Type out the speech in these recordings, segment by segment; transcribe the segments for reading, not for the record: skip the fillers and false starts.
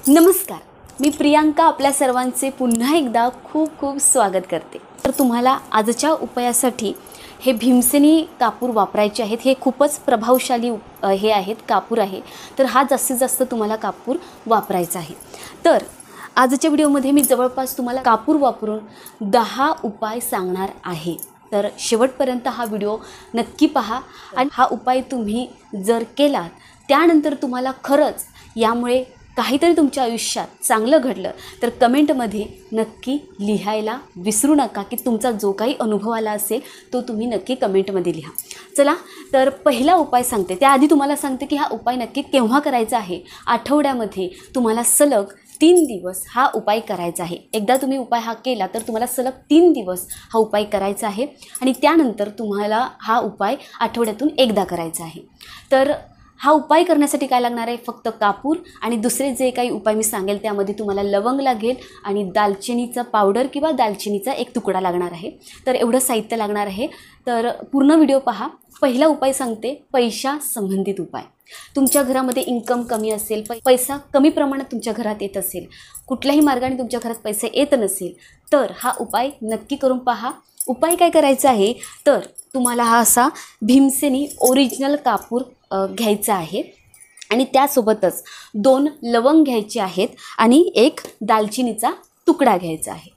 नमस्कार, मी प्रियांका आपल्या सर्वांचे पुन्हा एकदा खूप खूप स्वागत करते। तर तुम्हाला आजच्या उपायासाठी हे भीमसेनी कापूर वापरायचे आहेत। हे खूपच प्रभावशाली हे आहेत कापूर आहे। तर हा जास्तीत जास्त तुम्हाला कापूर वापरायचा आहे। तर आजच्या व्हिडिओमध्ये मी जवळपास तुम्हाला कापूर वापरून 10 उपाय सांगणार आहे। तर शेवटपर्यंत हा व्हिडिओ नक्की पहा आणि हा उपाय तुम्ही जर केलात त्यानंतर तुम्हाला खरंच यामुळे काहीतरी तुमच्या आयुष्यात चांगलं घडलं तर कमेंटमध्ये नक्की लिहायला विसरू नका की तुमचा जो काही अनुभव आला असेल तो तुम्ही नक्की कमेंटमध्ये लिहा। चला तर पहिला उपाय सांगते, त्याआधी तुम्हाला सांगते की हा उपाय नक्की केव्हा करायचा आहे। आठवड्यामध्ये तुम्हाला सलग 3 दिवस हा उपाय करायचा आहे। एकदा तुम्ही उपाय हा केला तर तुम्हाला सलग 3 दिवस हा उपाय करायचा आहे आणि त्यानंतर तुम्हाला हा उपाय आठवड्यातून एकदा करायचा आहे। तर हा उपाय करण्यासाठी काय लागणार आहे, फक्त कापूर आणि दुसरे जे काही उपाय मी सांगेल त्यामध्ये तुम्हाला लवंग लागेल आणि दालचिनीचा पावडर किंवा दालचिनीचा एक तुकडा लागणार आहे। तर एवढं साहित्य लागणार आहे। तर पूर्ण व्हिडिओ पहा। पहिला उपाय सांगते, पैशा संबंधित उपाय। तुमच्या घरामध्ये इन्कम कमी असेल, पैसा कमी प्रमाणात तुमच्या घरात येत असेल, कुठल्याही मार्गाने तुमच्या घरात पैसे येत नसेल तर हा उपाय नक्की करून पहा। उपाय काय करायचा आहे तर तुम्हाला हा असा भीमसेनी ओरिजिनल कापूर घ्यायचा आहे आणि त्यासोबतच 2 लवंग घ्यायचे आहेत आणि 1 दालचिनीचा तुकडा घ्यायचा आहे।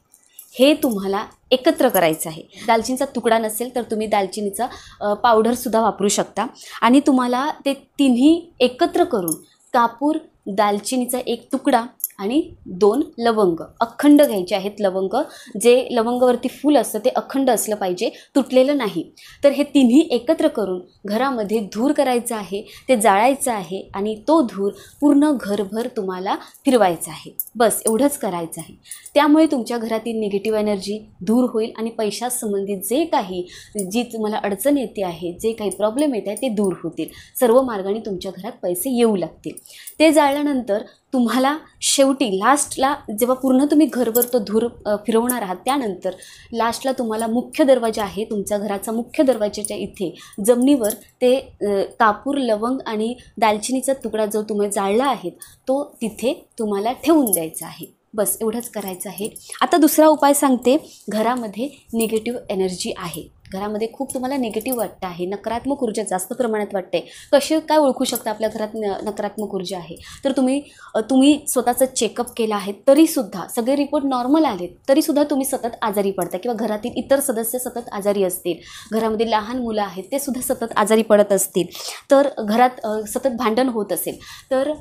हे तुम्हाला एकत्र करायचं आहे। दालचिनीचा तुकडा नसेल तर तुम्ही दालचिनीचा पावडरसुद्धा वापरू शकता आणि तुम्हाला ते तिन्ही एकत्र करून कापूर, दालचिनीचा 1 तुकडा आणि 2 लवंग अखंड घ्यायचे आहेत। लवंग जे लवंगावरती फूल असतं ते अखंड असलं पाहिजे, तुटलेलं नाही। तर हे तिन्ही एकत्र करून घरामध्ये धूर करायचा आहे, ते जाळायचं आहे आणि तो धूर पूर्ण घरभर तुम्हाला फिरवायचा आहे। बस एवढंच करायचं आहे। त्यामुळे तुमच्या घरातील निगेटिव्ह एनर्जी दूर होईल आणि पैशासंबंधित जे काही जी तुम्हाला अडचण येते आहे, जे काही प्रॉब्लेम येत आहे ते दूर होतील। सर्व मार्गाने तुमच्या घरात पैसे येऊ लागतील। ते जाळल्यानंतर तुम्हाला शेवटी लास्टला जेव्हा पूर्ण तुम्ही घरभर तो धूर फिरवणार आहात त्यानंतर लास्टला तुम्हाला मुख्य दरवाजा आहे तुमच्या घराचा, मुख्य दरवाजाच्या इथे जमिनीवर ते कापूर, लवंग आणि दालचिनीचा तुकडा जो तुम्ही जाळला आहे तो तिथे तुम्हाला ठेवून द्यायचा आहे। बस एवढंच करायचं आहे। आता दुसरा उपाय सांगते, घरामध्ये निगेटिव्ह एनर्जी आहे, घरामध्ये खूप तुम्हाला निगेटिव्ह वाटतं आहे, नकारात्मक ऊर्जा जास्त प्रमाणात वाटते। कसे काय ओळखू शकता आपल्या घरात नकारात्मक ऊर्जा आहे तर तुम्ही स्वतःचं चेकअप केलं आहे तरीसुद्धा सगळे रिपोर्ट नॉर्मल आले तरीसुद्धा तुम्ही सतत आजारी पडता किंवा घरातील इतर सदस्य सतत आजारी असतील, घरामध्ये लहान मुलं आहेत ते सुद्धा सतत आजारी पडत असतील, तर घरात सतत भांडण होत असेल तर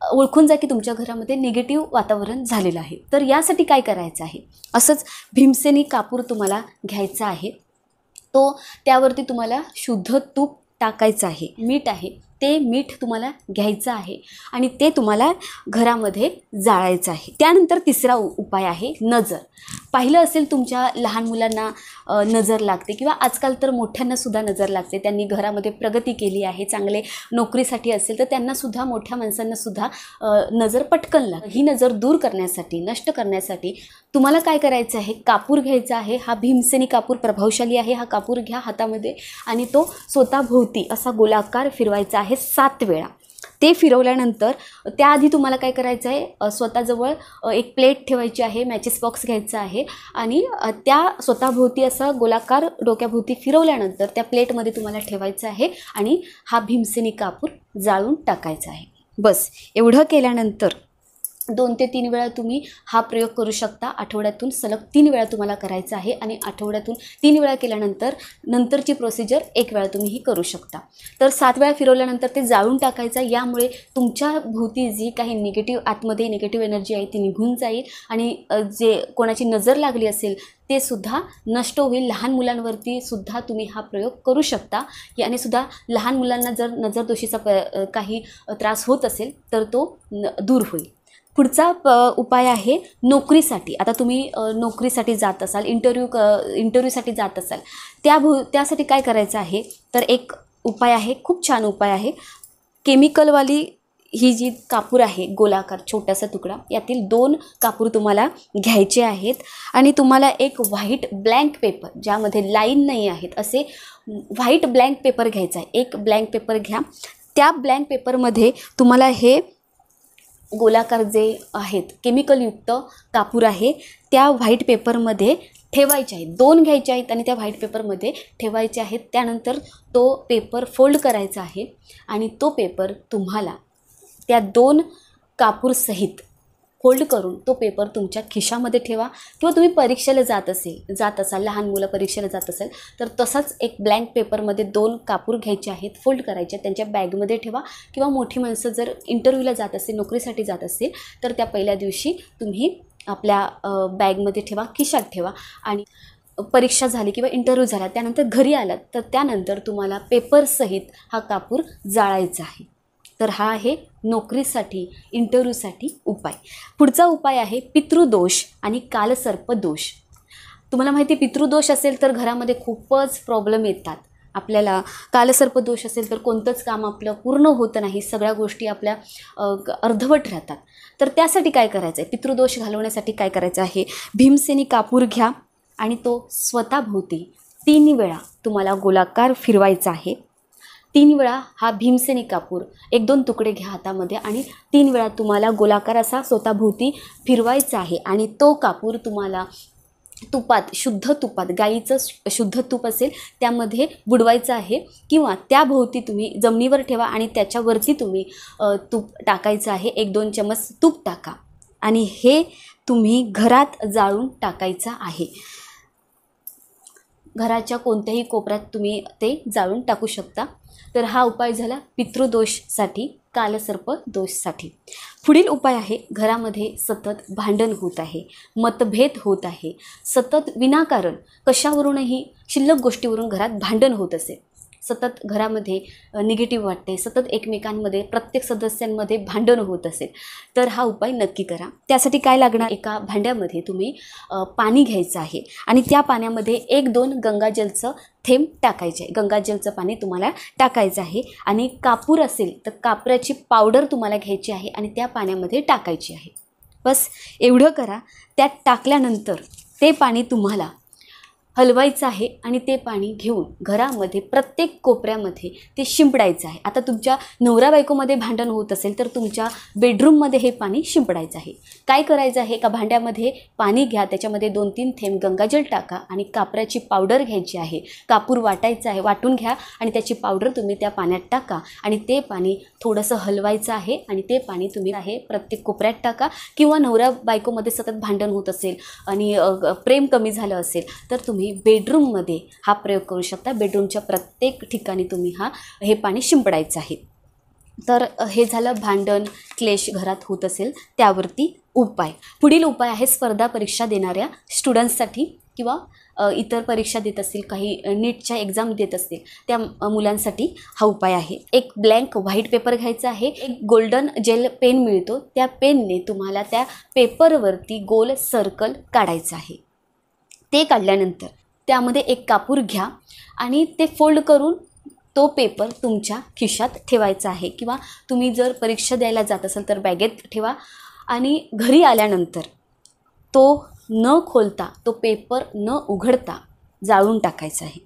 ओळखून जा की तुमच्या घरामध्ये निगेटिव्ह वातावरण झालेलं आहे। तर यासाठी काय करायचं आहे, असंच भीमसेनी कापूर तुम्हाला घ्यायचा आहे। त्यावरती तुम्हाला शुद्ध तूप टाकायचं आहे, मीठ आहे ते मीठ तुम्हाला घ्यायचं आहे आणि ते तुम्हाला घरामध्ये जाळायचं आहे। त्यानंतर तिसरा उपाय आहे नजर। पाहिलं असेल तुमच्या लहान मुलांना नजर लागते किंवा आजकाल तर मोठ्यांनासुद्धा नजर लागते। त्यांनी घरामध्ये प्रगती केली आहे, चांगले नोकरीसाठी असेल तर त्यांनासुद्धा, मोठ्या माणसांनासुद्धा नजर पटकन लागते। ही नजर दूर करण्यासाठी, नष्ट करण्यासाठी तुम्हाला काय करायचं आहे, कापूर घ्यायचा आहे। हा भीमसेनी कापूर प्रभावशाली आहे। हा कापूर घ्या हातामध्ये आणि तो स्वतःभोवती असा गोलाकार फिरवायचा आहे 7 वेळा। ते फिरवल्यानंतर त्याआधी तुम्हाला काय करायचं आहे, स्वतःजवळ एक प्लेट ठेवायची आहे, मॅचेस बॉक्स घ्यायचा आहे आणि त्या स्वतःभोवती असा गोलाकार डोक्याभोवती फिरवल्यानंतर त्या प्लेटमध्ये तुम्हाला ठेवायचं आहे आणि हा भीमसेनी कापूर जाळून टाकायचा आहे। बस एवढं केल्यानंतर 2 ते 3 वेळा तुम्ही हा प्रयोग करू शकता। आठवड्यातून सलग 3 वेळा तुम्हाला करायचा आहे आणि आठवड्यातून 3 वेळा केल्यानंतर नंतरची प्रोसिजर 1 वेळा तुम्ही ही करू शकता। तर 7 वेळा फिरवल्यानंतर ते जाळून टाकायचं। यामुळे तुमच्या भोवती जी काही निगेटिव्ह आतमध्ये निगेटिव्ह एनर्जी आहे ती निघून जाईल आणि जे कोणाची नजर लागली असेल ते सुद्धा नष्ट होईल। लहान मुलांवरती सुद्धा तुम्ही हा प्रयोग करू शकता याने सुद्धा लहान मुलांना जर नजरदोषीचा काही त्रास होत असेल तर तो दूर होईल। पुढचा उपाय आहे नोकरीसाठी। आता तुम्ही नोकरीसाठी जात असाल, इंटरव्ह्यूसाठी जात असाल, त्यासाठी काय करायचं आहे तर एक उपाय आहे, खूप छान उपाय आहे। केमिकलवाली ही जी कापूर आहे गोलाकार छोटासा तुकडा, यातील 2 कापूर तुम्हाला घ्यायचे आहेत आणि तुम्हाला एक व्हाईट ब्लँक पेपर ज्यामध्ये लाईन नाही आहेत असे व्हाईट ब्लँक पेपर घ्यायचा आहे। एक ब्लँक पेपर घ्या। त्या ब्लँक पेपरमध्ये तुम्हाला हे गोलाकार जे आहेत केमिकलयुक्त कापूर आहे त्या व्हाईट पेपरमध्ये ठेवायचे आहेत. 2 घ्यायचे आहेत आणि त्या व्हाईट पेपरमध्ये ठेवायचे आहेत. त्यानंतर तो पेपर फोल्ड करायचा आहे आणि तो पेपर तुम्हाला त्या 2 कापूरसहित फोल्ड करून तो पेपर तुमच्या खिशामध्ये ठेवा. किंवा तुम्ही परीक्षेला जात असाल, लहान मुलं परीक्षेला जात असेल तर तसाच एक ब्लँक पेपरमध्ये 2 कापूर घ्यायचे आहेत, फोल्ड करायचे, त्यांच्या बॅगमध्ये ठेवा. किंवा मोठी माणसं जर इंटरव्ह्यूला जात असेल, नोकरीसाठी जात असेल तर त्या पहिल्या दिवशी तुम्ही आपल्या बॅगमध्ये ठेवा, खिशात ठेवा. आणि परीक्षा झाली किंवा इंटरव्ह्यू झाला त्यानंतर घरी आलात तर त्यानंतर तुम्हाला पेपरसहित हा कापूर जाळायचा आहे. तर हा आहे नोकरीसाठी, इंटरव्ह्यूसाठी उपाय. पुढचा उपाय आहे पितृदोष आणि कालसर्पदोष. तुम्हाला माहिती आहे पितृदोष असेल तर घरामध्ये खूपच प्रॉब्लेम येतात. आपल्याला कालसर्पदोष असेल तर कोणतंच काम आपलं पूर्ण होतं नाही, सगळ्या गोष्टी आपल्या अर्धवट राहतात. तर त्यासाठी काय करायचं आहे, पितृदोष घालवण्यासाठी काय करायचं आहे, भीमसेनी कापूर घ्या आणि तो स्वतःभोवती 3 वेळा तुम्हाला गोलाकार फिरवायचा आहे. 3 वेळा हा भीमसेनी कापूर 1-2 तुकडे घ्या हातामध्ये आणि 3 वेळा तुम्हाला गोलाकार असा स्वतःभोवती फिरवायचा आहे. आणि तो कापूर तुम्हाला तुपात, शुद्ध तुपात, गाईचं शुद्ध तूप असेल त्यामध्ये बुडवायचं आहे. किंवा त्याभोवती तुम्ही जमिनीवर ठेवा आणि त्याच्यावरती तुम्ही तूप टाकायचं आहे. 1-2 चमच तूप टाका आणि हे तुम्ही घरात जाळून टाकायचं आहे. घराच्या कोणत्याही कोपऱ्यात तुम्ही ते जाळून टाकू शकता. तर हा उपाय झाला पितृदोषसाठी, कालसर्प दोषसाठी. पुढील उपाय आहे, घरामध्ये सतत भांडण होत आहे, मतभेद होत आहे, सतत विनाकारण कशावरूनही शिल्लक गोष्टीवरून घरात भांडण होत असेल, सतत घरामध्ये निगेटिव्ह वाटते, सतत एकमेकांमध्ये प्रत्येक सदस्यांमध्ये भांडण होत असेल तर हा उपाय नक्की करा. त्यासाठी काय लागणार, एका भांड्यामध्ये तुम्ही पाणी घ्यायचं आहे आणि त्या पाण्यामध्ये 1-2 गंगाजलचं थेंब टाकायचे आहे. गंगाजलचं पाणी तुम्हाला टाकायचं आहे आणि कापूर असेल तर कापराची पावडर तुम्हाला घ्यायची आहे आणि त्या पाण्यामध्ये टाकायची आहे. बस एवढं करा. त्यात टाकल्यानंतर ते पाणी तुम्हाला हलवायचं आहे आणि ते पाणी घेऊन घरामध्ये प्रत्येक कोपऱ्यामध्ये ते शिंपडायचं आहे. आता तुमच्या नवरा बायकोमध्ये भांडण होत असेल तर तुमच्या बेडरूममध्ये हे पाणी शिंपडायचं आहे. काय करायचं आहे, एका भांड्यामध्ये पाणी घ्या, त्याच्यामध्ये 2-3 थेंब गंगाजल टाका आणि कापराची पावडर घ्यायची आहे. कापूर वाटायचं आहे, वाटून घ्या आणि त्याची पावडर तुम्ही त्या पाण्यात टाका आणि ते पाणी थोडंसं हलवायचं आहे आणि ते पाणी तुम्ही आहे प्रत्येक कोपऱ्यात टाका. किंवा नवरा बायकोमध्ये सतत भांडण होत असेल आणि प्रेम कमी झालं असेल तर तुम्ही बेडरूममध्ये हा प्रयोग करू शकता. बेडरूमच्या प्रत्येक ठिकाणी तुम्ही हे पाणी शिंपडायचं आहे. तर हे झालं भांडण, क्लेश घरात होत असेल त्यावरती उपाय. पुढील उपाय आहे स्पर्धा परीक्षा देणाऱ्या स्टुडंट्ससाठी किंवा इतर परीक्षा देत असतील, काही नीटच्या एक्झाम देत असतील त्या मुलांसाठी हा उपाय आहे. एक ब्लँक व्हाईट पेपर घ्यायचा आहे, एक गोल्डन जेल पेन मिळतो, त्या पेनने तुम्हाला त्या पेपरवरती गोल सर्कल काढायचं आहे. ते काढल्यानंतर त्यामध्ये एक कापूर घ्या आणि ते फोल्ड करून तो पेपर तुमच्या खिशात ठेवायचा आहे. किंवा तुम्ही जर परीक्षा द्यायला जात असाल तर बॅगेत ठेवा आणि घरी आल्यानंतर तो न खोलता, तो पेपर न उघडता जाळून टाकायचा आहे.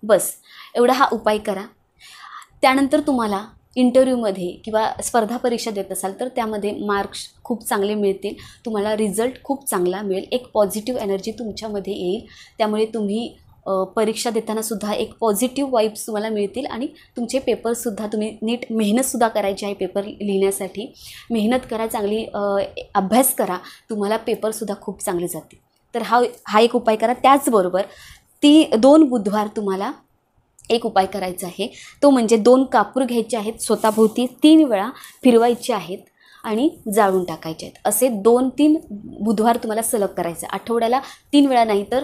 बस एवढा हा उपाय करा. त्यानंतर तुम्हाला इंटरव्ह्यूमध्ये किंवा स्पर्धा परीक्षा देत असाल तर त्यामध्ये मार्क्स खूप चांगले मिळतील, तुम्हाला रिझल्ट खूप चांगला मिळेल, एक पॉझिटिव्ह एनर्जी तुमच्यामध्ये येईल. त्यामुळे तुम्ही परीक्षा देतानासुद्धा एक पॉझिटिव्ह वाईब्स तुम्हाला मिळतील आणि तुमचे पेपरसुद्धा तुम्ही नीट मेहनतसुद्धा करायची आहे. पेपर लिहिण्यासाठी मेहनत करा, चांगली अभ्यास करा, तुम्हाला पेपरसुद्धा खूप चांगले जातील. तर हा एक उपाय करा. त्याचबरोबर 2 बुधवार तुम्हाला एक उपाय करायचा आहे, तो म्हणजे 2 कापूर घ्यायचे आहेत, स्वतःभोवती 3 वेळा फिरवायचे आहेत आणि जाळून टाकायचे आहेत. असे 2-3 बुधवार तुम्हाला सलग करायचं. आठवड्याला 3 वेळा नाही तर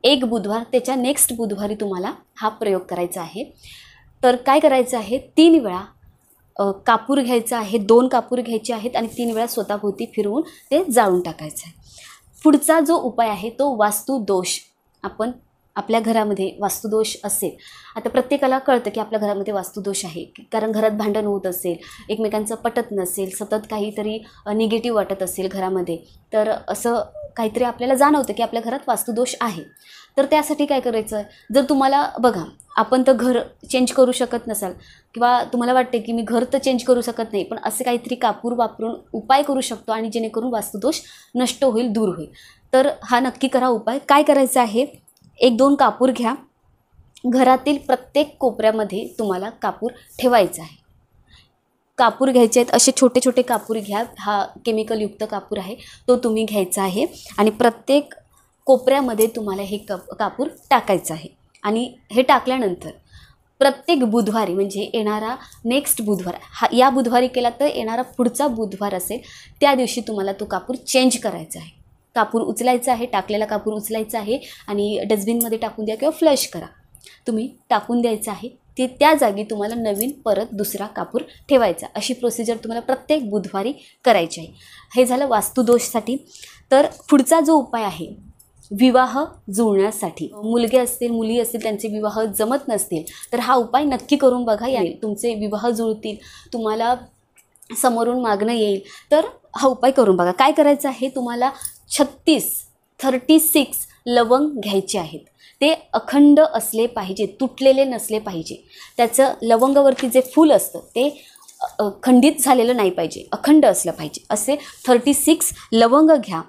एक बुधवार त्याच्या नेक्स्ट बुधवारी तुम्हाला हा प्रयोग करायचा आहे. तर काय करायचं आहे, 3 वेळा कापूर घ्यायचा आहे, 2 कापूर घ्यायचे आहेत आणि 3 वेळा स्वतःभोवती फिरवून ते जाळून टाकायचं आहे. पुढचा जो उपाय आहे तो वास्तुदोष. आपल्या घरामध्ये वास्तुदोष असेल, आता प्रत्येकाला कळतं की आपल्या घरामध्ये वास्तुदोष आहे, कारण घरात भांडण होत असेल, एकमेकांचं पटत नसेल, सतत काहीतरी निगेटिव्ह वाटत असेल घरामध्ये, तर असं काहीतरी आपल्याला जाणवतं की आपल्या घरात वास्तुदोष आहे. तर त्यासाठी काय करायचं आहे, जर तुम्हाला बघा आपण तर घर चेंज करू शकत नसाल किंवा तुम्हाला वाटते की मी घर तर चेंज करू शकत नाही, पण असे काहीतरी कापूर वापरून उपाय करू शकतो आणि जेणेकरून वास्तुदोष नष्ट होईल, दूर होईल. तर हा नक्की करा उपाय. काय करायचं आहे, 1-2 कापूर घ्या. घरातील प्रत्येक कोपऱ्यामध्ये तुम्हाला कापूर ठेवायचा आहे. कापूर घ्यायचे आहेत, असे छोटे छोटे कापूर घ्या. हा केमिकलयुक्त कापूर आहे, तो तुम्ही घ्यायचा आहे आणि प्रत्येक कोपऱ्यामध्ये तुम्हाला हे कापूर टाकायचं आहे. आणि हे टाकल्यानंतर प्रत्येक बुधवारी, म्हणजे येणारा नेक्स्ट बुधवार, या बुधवारी केला तर येणारा पुढचा बुधवार असेल, त्या दिवशी तुम्हाला तो कापूर चेंज करायचा आहे. कापूर उचलायचा आहे, टाकलेला कापूर उचलायचा आहे आणि डस्टबिनमध्ये टाकून द्या किंवा फ्लश करा. तुम्ही टाकून द्यायचं आहे. ते त्या जागी तुम्हाला नवीन परत दुसरा कापूर ठेवायचा. अशी प्रोसिजर तुम्हाला प्रत्येक बुधवारी करायची आहे. हे झालं वास्तुदोषसाठी. तर पुढचा जो उपाय आहे, विवाह जुळण्यासाठी, मुलगे असतील मुली असतील त्यांचे विवाह जमत नसतील तर हा उपाय नक्की करून बघा. याने तुमचे विवाह जुळतील, तुम्हाला समोरून मागणं येईल. तर हा उपाय करून बघा. काय करायचं आहे, तुम्हाला 36 लवंग घ्यायचे आहेत. ते अखंड असले पाहिजे, तुटलेले नसले पाहिजे. त्याचं लवंगावरती जे फूल असतं ते खंडित झालेलं नाही पाहिजे, अखंड असलं पाहिजे. असे 36 लवंग घ्या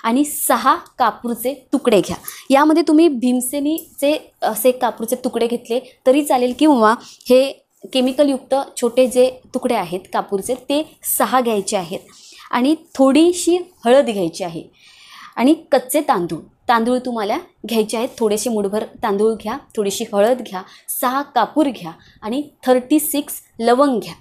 आणि 6 कापूरचे तुकडे घ्या. यामध्ये तुम्ही भीमसेनीचे असे कापूरचे तुकडे घेतले तरी चालेल किंवा हे केमिकलयुक्त छोटे जे तुकडे आहेत कापूरचे ते 6 घ्यायचे आहेत. आणि थोडीशी हळद घ्यायची आहे आणि कच्चे तांदूळ तुम्हाला घ्यायचे आहेत. थोडेसे मुठभर तांदूळ घ्या, थोडीशी हळद घ्या, 6 कापूर घ्या आणि 36 लवंग घ्या.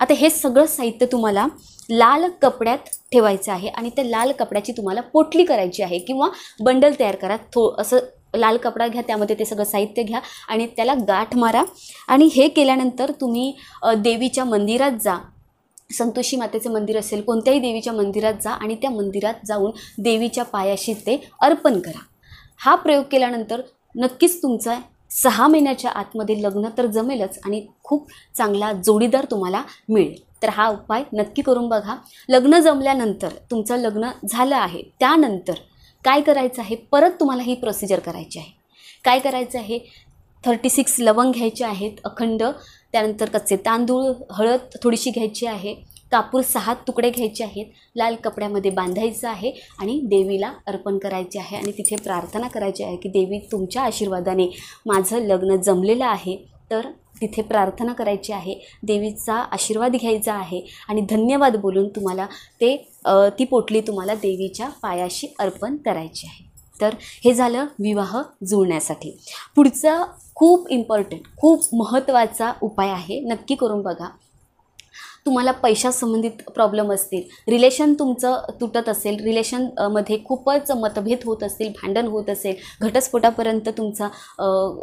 आता हे सगळं साहित्य तुम्हाला लाल कपड्यात ठेवायचं आहे आणि त्या लाल कपड्याची तुम्हाला पोटली करायची आहे किंवा बंडल तयार करा. असं लाल कपडा घ्या, त्यामध्ये ते सगळं साहित्य घ्या आणि त्याला गाठ मारा. आणि हे केल्यानंतर तुम्ही देवीच्या मंदिरात जा. संतोषी मातेचे मंदिर असेल, कोणत्याही देवीच्या मंदिरात जा आणि त्या मंदिरात जाऊन देवीच्या पायाशी ते अर्पण करा. हा प्रयोग केल्यानंतर नक्कीच तुमचा 6 महिन्याच्या आतमध्ये लग्न तर जमेलच आणि खूप चांगला जोडीदार तुम्हाला मिळेल. तर हा उपाय नक्की करून बघा. लग्न जमल्यानंतर, तुमचं लग्न झालं आहे त्यानंतर काय करायचं आहे, परत तुम्हाला ही प्रोसिजर करायची आहे. काय करायचं आहे, 36 लवंग घ्यायचे आहेत अखंड, त्यानंतर कच्चे तांदूळ, हळद थोडीशी घ्यायची आहे, कापूर 6 तुकडे घ्यायचे आहेत, लाल कपड्यामध्ये बांधायचं आहे आणि देवीला अर्पण करायचे आहे. आणि तिथे प्रार्थना करायची आहे की देवी तुमच्या आशीर्वादाने माझं लग्न जमलेलं आहे. तर तिथे प्रार्थना करायची आहे, देवीचा आशीर्वाद घ्यायचा आहे आणि धन्यवाद बोलून तुम्हाला ती पोटली तुम्हाला देवीच्या पायाशी अर्पण करायची आहे. तर हे झालं विवाह जुळण्यासाठी. पुढचं खूप इम्पॉर्टंट, खूप महत्त्वाचा उपाय आहे, नक्की करून बघा. तुम्हाला पैशासंबंधित प्रॉब्लेम असतील, रिलेशन तुमचं तुटत असेल, रिलेशनमध्ये खूपच मतभेद होत असतील, भांडण होत असेल, घटस्फोटापर्यंत तुमचा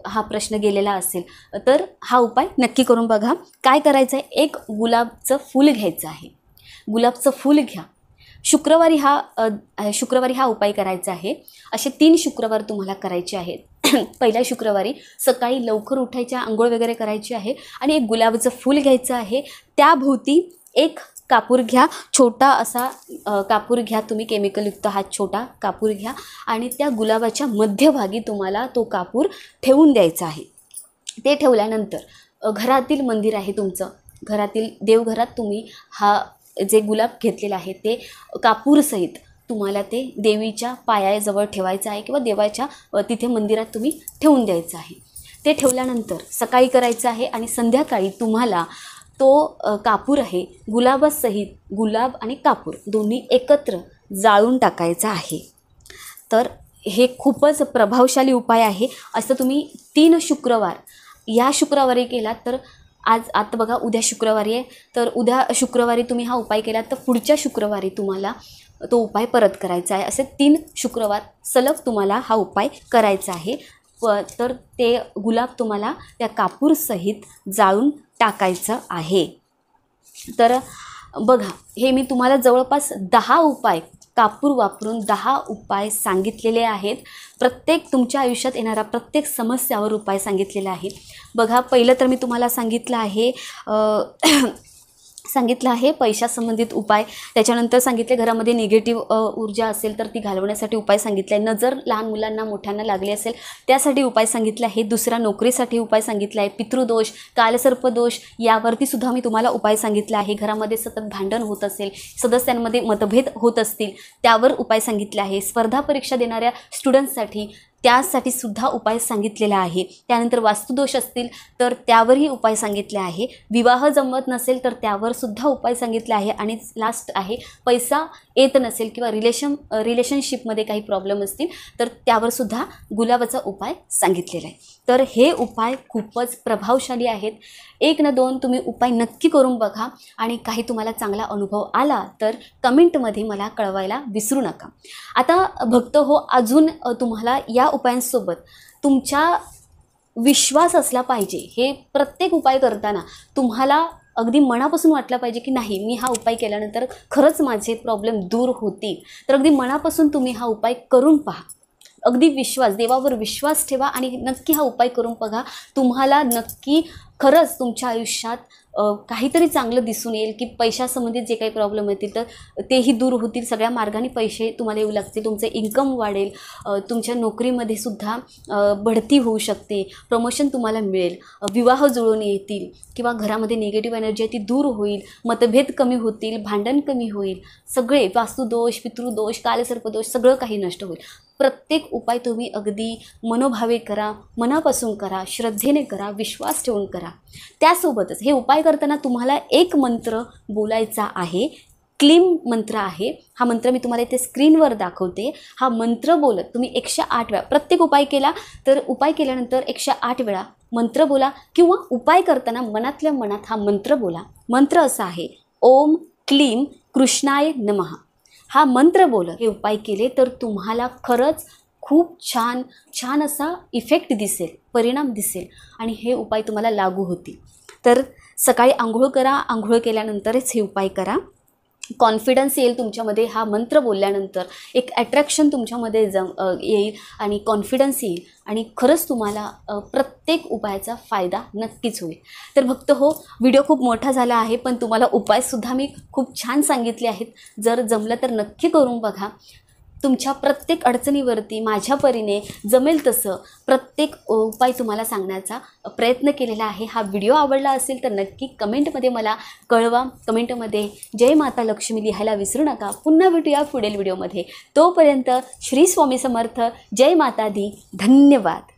हा प्रश्न गेलेला असेल, तर हा उपाय नक्की करून बघा. काय करायचं आहे, एक गुलाबचं फूल घ्यायचं आहे. गुलाबचं फूल घ्या. शुक्रवारी हा उपाय करायचा आहे. असे 3 शुक्रवार तुम्हाला करायचे आहेत. पहिल्या शुक्रवारी सकाळी लवकर उठायच्या, आंघोळ वगैरे करायची आहे आणि एक गुलाबाचं फूल घ्यायचं आहे. त्याभोवती एक कापूर घ्या, छोटा असा कापूर घ्या तुम्ही, केमिकलयुक्त हा छोटा कापूर घ्या आणि त्या गुलाबाच्या मध्यभागी तुम्हाला तो कापूर ठेवून द्यायचा आहे. ते ठेवल्यानंतर घरातील मंदिर आहे तुमचं, घरातील देवघरात तुम्ही हा जे गुलाब घेतलेला आहे ते कापूरसहित तुम्हाला ते देवीच्या पायाजवळ ठेवायचं आहे किंवा देवाच्या तिथे मंदिरात तुम्ही ठेवून द्यायचं आहे. ते ठेवल्यानंतर सकाळी करायचं आहे आणि संध्याकाळी तुम्हाला तो कापूर आहे गुलाबासहित, गुलाब आणि कापूर दोन्ही एकत्र जाळून टाकायचा आहे. तर हे खूपच प्रभावशाली उपाय आहे. असं तुम्ही 3 शुक्रवार या शुक्रवारी केला तर आता बघा उद्या शुक्रवारी आहे, तर उद्या शुक्रवारी तुम्ही हा उपाय केला तर पुढच्या शुक्रवारी तुम्हाला तो उपाय परत करायचा आहे. असे 3 शुक्रवार सलग तुम्हाला हा उपाय करायचा आहे. तर ते गुलाब तुम्हाला त्या कापूरसहित जाळून टाकायचं आहे. तर बघा, हे मी तुम्हाला जवळपास 10 उपाय कापूर वापरून 10 उपाय सांगितलेले आहेत. प्रत्येक तुमच्या आयुष्यात येणारा प्रत्येक समस्यावर उपाय सांगितलेला आहे. बघा, पहिलं तर मी तुम्हाला सांगितलं आहे सांगितलं आहे पैशासंबंधित उपाय, त्याच्यानंतर सांगितले घरामध्ये निगेटिव्ह ऊर्जा असेल तर ती घालवण्यासाठी उपाय सांगितला आहे, नजर लहान मुलांना मोठ्यांना लागली असेल त्यासाठी उपाय सांगितला आहे, दुसरा नोकरीसाठी उपाय सांगितला आहे, पितृदोष कालसर्पदोष यावरती सुद्धा मी तुम्हाला उपाय सांगितला आहे, घरामध्ये सतत भांडण होत असेल, सदस्यांमध्ये मतभेद होत असतील त्यावर उपाय सांगितले आहे, स्पर्धा परीक्षा देणाऱ्या स्टुडंट्ससाठी त्यासाठी सुद्धा उपाय सांगितलेला आहे, त्यानंतर वास्तुदोष असतील तर त्यावरही उपाय सांगितले आहे, विवाह जमत नसेल तर त्यावर सुद्धा उपाय सांगितले आहे, आणि लास्ट आहे पैसा येत नसेल किंवा रिलेशनशिपमध्ये काही प्रॉब्लेम असतील तर त्यावर सुद्धा गुलाबाचा उपाय सांगितलेला आहे. तर हे उपाय खूपच प्रभावशाली आहेत. 1 ना 2 तुम्ही उपाय नक्की करून बघा आणि काही तुम्हाला चांगला अनुभव आला तर कमेंटमध्ये मला कळवायला विसरू नका. आता भक्त हो, अजून तुम्हाला या उपायांसोबत तुमच्या विश्वास असला पाहिजे. हे प्रत्येक उपाय करताना तुम्हाला अगदी मनापासून वाटलं पाहिजे की नाही, मी हा उपाय केल्यानंतर खरंच माझे प्रॉब्लेम दूर होतील. तर अगदी मनापासून तुम्ही हा उपाय करून पहा. अगदी विश्वास, देवावर विश्वास ठेवा आणि नक्की हा उपाय करून बघा. तुम्हाला नक्की खरंच तुमच्या आयुष्यात काहीतरी चांगलं दिसून येईल, की पैशासंबंधित जे काही प्रॉब्लेम येतील तर तेही दूर होतील. सगळ्या मार्गाने पैसे तुम्हाला येऊ लागतील, तुमचं इन्कम वाढेल, तुमच्या नोकरीमध्ये सुद्धा बढती होऊ शकते, प्रमोशन तुम्हाला मिळेल, विवाह जुळून येतील किंवा घरामध्ये निगेटिव्ह एनर्जी आहे ती दूर होईल, मतभेद कमी होतील, भांडण कमी होईल, सगळे वास्तुदोष पितृदोष कालसर्पदोष सगळं काही नष्ट होईल. प्रत्येक उपाय तुम्ही अगदी मनोभावे करा, मनापासून करा, श्रद्धेने करा, विश्वास ठेवून करा. त्यासोबतच हे उपाय करताना तुम्हाला एक मंत्र बोलायचा आहे, क्लीम मंत्र आहे. हा मंत्र मी तुम्हाला इथे स्क्रीनवर दाखवते. हा मंत्र बोलत तुम्ही 108 वेळा प्रत्येक उपाय केला तर उपाय केल्यानंतर 108 वेळा मंत्र बोला, किंवा उपाय करताना मनातल्या मनात हा मंत्र बोला. मंत्र असा आहे, ओम क्लीम कृष्णाय नमः. हा मंत्र बोलत हे उपाय केले तर तुम्हाला खरंच खूप छान छान असा इफेक्ट दिसेल, परिणाम दिसेल आणि हे उपाय तुम्हाला लागू होतील. तर सकाळी आंघोळ करा, आंघोळ केल्यानंतरच हे उपाय करा. कॉन्फिडन्स येईल तुमच्यामध्ये. हा मंत्र बोलल्यानंतर एक अट्रॅक्शन तुमच्यामध्ये येईल आणि कॉन्फिडन्स येईल आणि खरंच तुम्हाला प्रत्येक उपायाचा फायदा नक्कीच होईल. तर भक्त हो, व्हिडिओ खूप मोठा झाला आहे पण तुम्हाला उपायसुद्धा मी खूप छान सांगितले आहेत. जर जमलं तर नक्की करून बघा. तुमच्या प्रत्येक अडचणीवरती माझ्या परीने जमेल तसं प्रत्येक उपाय तुम्हाला सांगण्याचा प्रयत्न केलेला आहे. हा व्हिडिओ आवडला असेल तर नक्की कमेंटमध्ये मला कळवा. कमेंटमध्ये जय माता लक्ष्मी लिहायला विसरू नका. पुन्हा भेटूया पुढील व्हिडिओमध्ये. तोपर्यंत श्री स्वामी समर्थ. जय माता दी. धन्यवाद.